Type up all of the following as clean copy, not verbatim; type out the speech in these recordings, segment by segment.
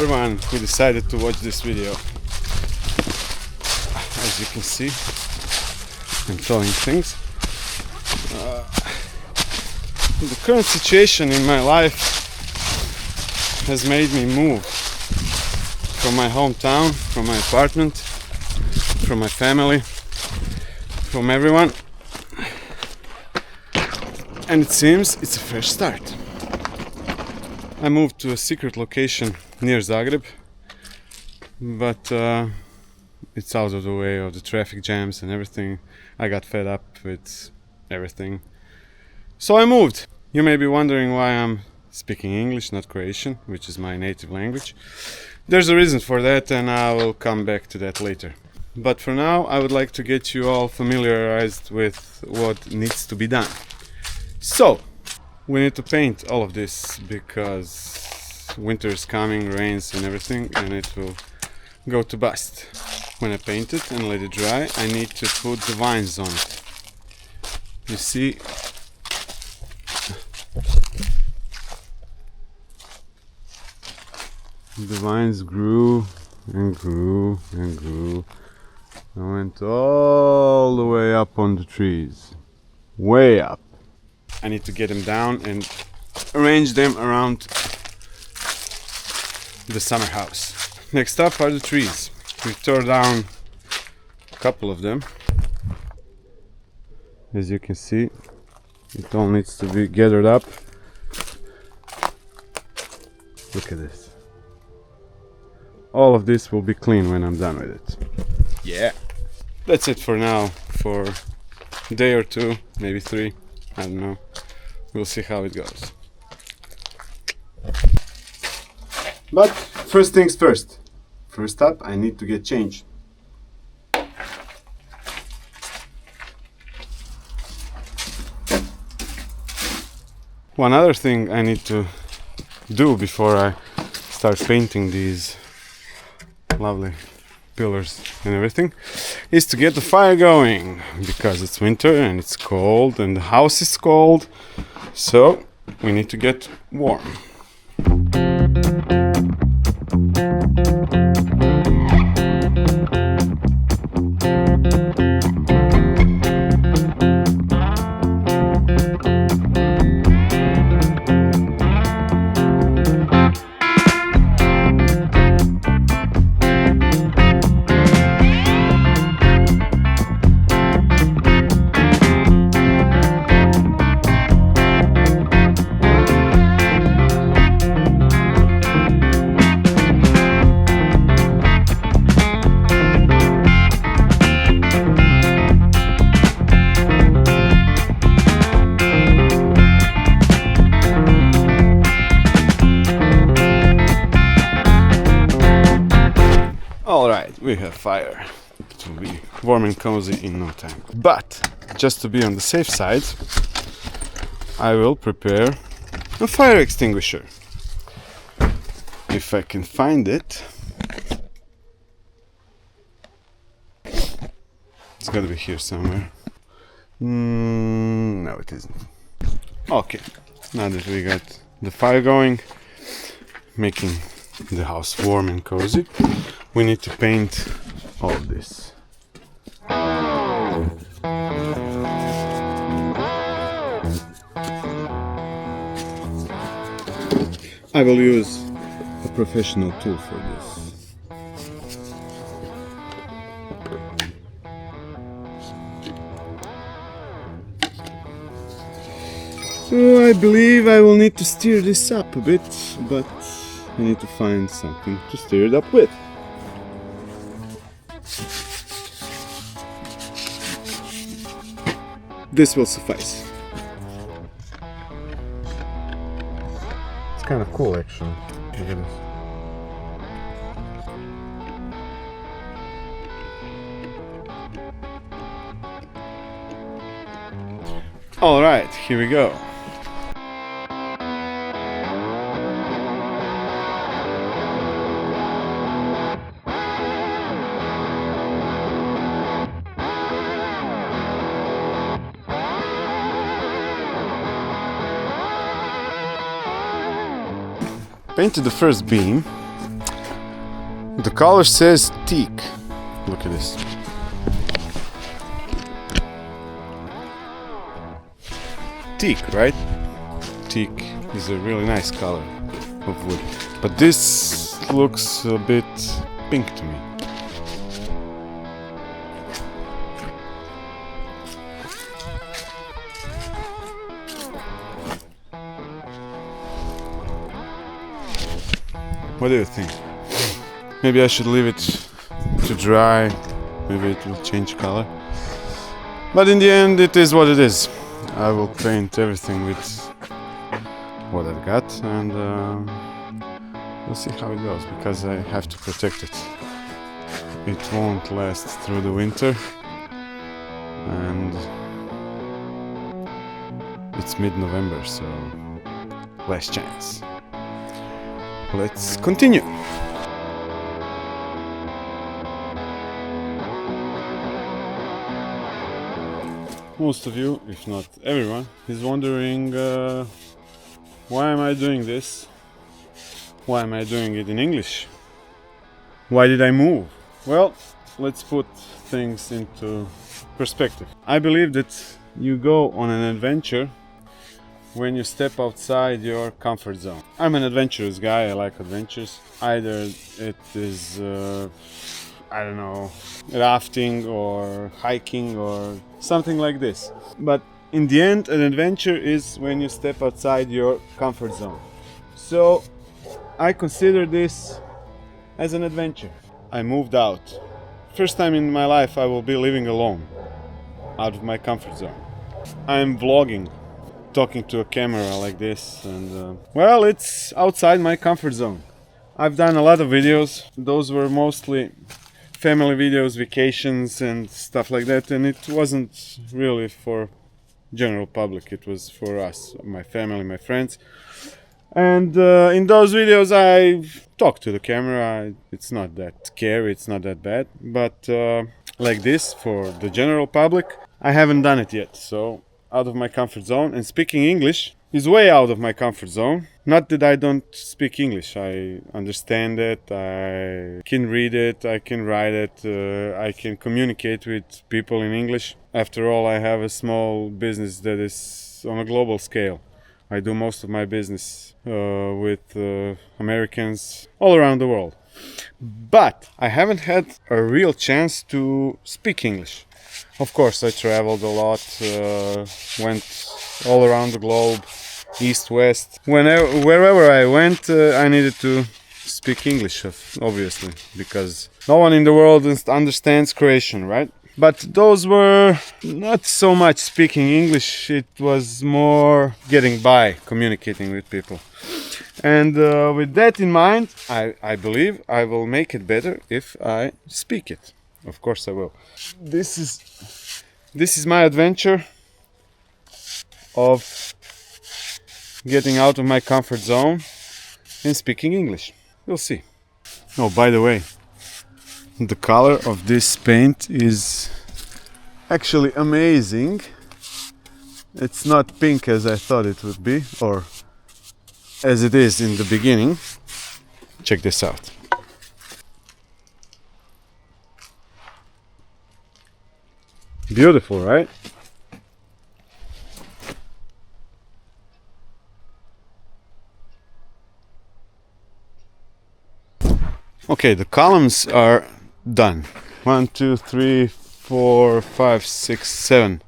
everyone who decided to watch this video. As you can see, I'm throwing things. The current situation in my life has made me move from my hometown, from my apartment, from my family, from everyone. And it seems it's a fresh start. I moved to a secret location near Zagreb, but it's out of the way of the traffic jams and everything. I got fed up with everything. So I moved. You may be wondering why I'm speaking English, not Croatian, which is my native language. There's a reason for that, and I will come back to that later. But for now, I would like to get you all familiarized with what needs to be done. So, we need to paint all of this because winter is coming, rains and everything, and it will go to bust. When I paint it and let it dry, I need to put the vines on it. You see, the vines grew and grew and grew and went all the way up on the trees. Way up. I need to get them down and arrange them around the summer house. Next up are the trees. We tore down a couple of them. As you can see, it all needs to be gathered up. Look at this. All of this will be clean when I'm done with it. Yeah. That's it for now, for a day or two, maybe 3. I don't know. We'll see how it goes. But first things first. First up, I need to get changed. One other thing I need to do before I start painting these lovely pillars and everything is to get the fire going, because it's winter and it's cold and the house is cold, so we need to get warm. Alright, we have fire. It will be warm and cozy in no time. But, just to be on the safe side, I will prepare a fire extinguisher. If I can find it. It's gotta be here somewhere. No, it isn't. Okay, now that we got the fire going, making the house warm and cozy, we need to paint all of this. I will use a professional tool for this. So I believe I will need to stir this up a bit, but I need to find something to stir it up with. This will suffice. It's kind of cool, actually. Look at this. All right, here we go. Painted the first beam, The color says teak. Look at this. Teak, right? Teak is a really nice color of wood. But this looks a bit pink to me. What do you think? Maybe I should leave it to dry. Maybe it will change color. But in the end, it is what it is. I will paint everything with what I've got, and we'll see how it goes, because I have to protect it. It won't last through the winter, and it's mid-November, so last chance. Let's continue. Most of you, if not everyone, is wondering why am I doing this? Why am I doing it in English? Why did I move? Well, let's put things into perspective. I believe that you go on an adventure when you step outside your comfort zone. I'm an adventurous guy, I like adventures. Either it is, I don't know, rafting or hiking or something like this. But in the end, an adventure is when you step outside your comfort zone. So I consider this as an adventure. I moved out. First time in my life I will be living alone, out of my comfort zone. I'm vlogging, talking to a camera like this, and well, it's outside my comfort zone. I've done a lot of videos. Those were mostly family videos, vacations and stuff like that, and it wasn't really for general public. It was for us, my family, my friends. And in those videos I talk to the camera. It's not that scary, it's not that bad, but like this for the general public, I haven't done it yet. So out of my comfort zone, and speaking English is way out of my comfort zone. Not that I don't speak English, I understand it, I can read it, I can write it, I can communicate with people in English. After all, I have a small business that is on a global scale. I do most of my business with Americans all around the world. But I haven't had a real chance to speak English. Of course, I traveled a lot, went all around the globe, east, west. Wherever I went, I needed to speak English, obviously, because no one in the world understands Croatian, right? But those were not so much speaking English, it was more getting by, communicating with people. And with that in mind, I believe I will make it better if I speak it. Of course I will. This is my adventure of getting out of my comfort zone and speaking English. We'll see. Oh, by the way, the color of this paint is actually amazing. It's not pink as I thought it would be, or as it is in the beginning. Check this out. Beautiful, right? Okay, the columns are done. 1, 2, 3, 4, 5, 6, 7.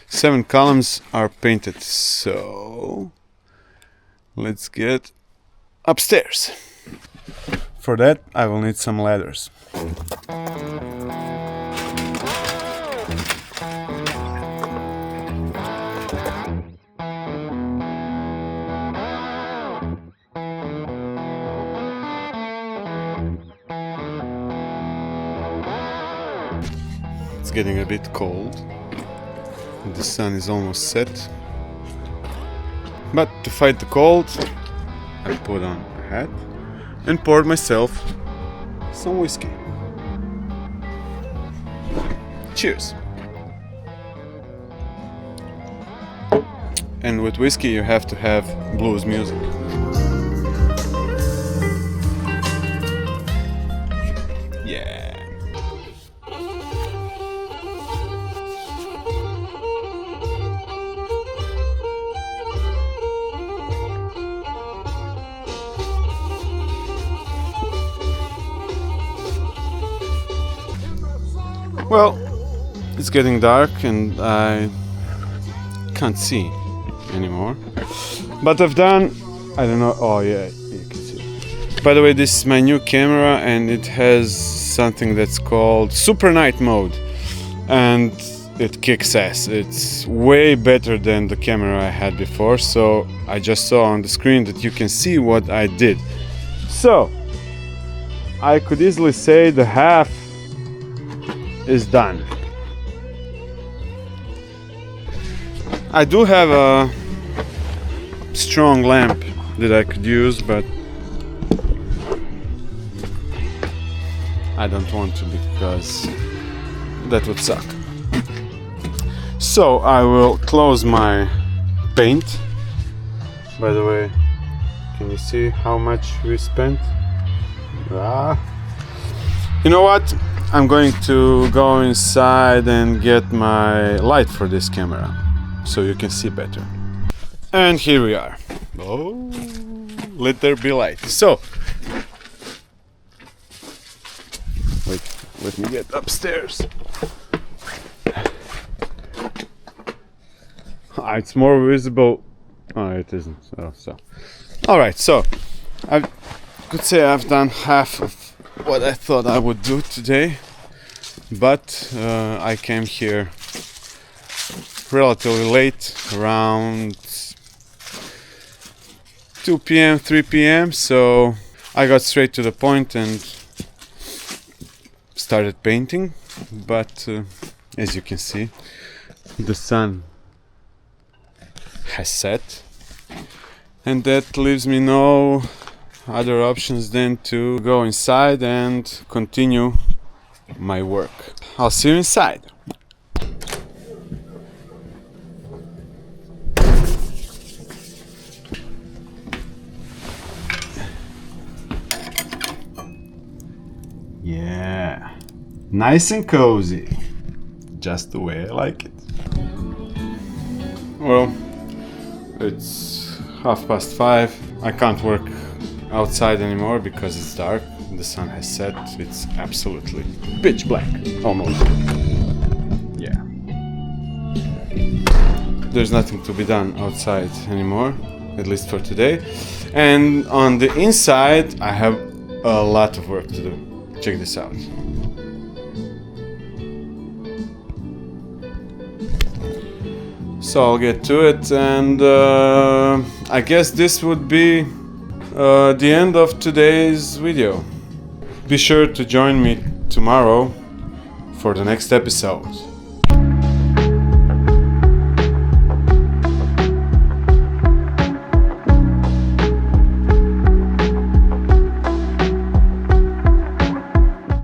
7 columns are painted. So let's get upstairs. For that, I will need some ladders. It's getting a bit cold. The sun is almost set. But to fight the cold, I put on a hat and poured myself some whiskey. Cheers! And with whiskey you have to have blues music. Well, it's getting dark and I can't see anymore. But I've done, I don't know, oh yeah, you can see. By the way, this is my new camera and it has something that's called Super Night Mode. And it kicks ass. It's way better than the camera I had before, so I just saw on the screen that you can see what I did. So, I could easily say the half is done. I do have a strong lamp that I could use, but I don't want to because that would suck. So I will close my paint. By the way, can you see how much we spent? You know what? I'm going to go inside and get my light for this camera so you can see better. And here we are. Oh, let there be light. So, wait, let me get upstairs. It's more visible. Oh, it isn't. So. All right. So, I could say I've done half of what I thought I would do today, but I came here relatively late, around 2 p.m., 3 p.m. So I got straight to the point and started painting. But as you can see, the sun has set, and that leaves me no other options than to go inside and continue my work. I'll see you inside. Yeah, nice and cozy, just the way I like it. Well, it's 5:30. I can't work outside anymore because it's dark. The sun has set. It's absolutely pitch black, almost. Yeah. There's nothing to be done outside anymore, at least for today. And on the inside, I have a lot of work to do. Check this out. So I'll get to it, and I guess this would be the end of today's video. Be sure to join me tomorrow for the next episode.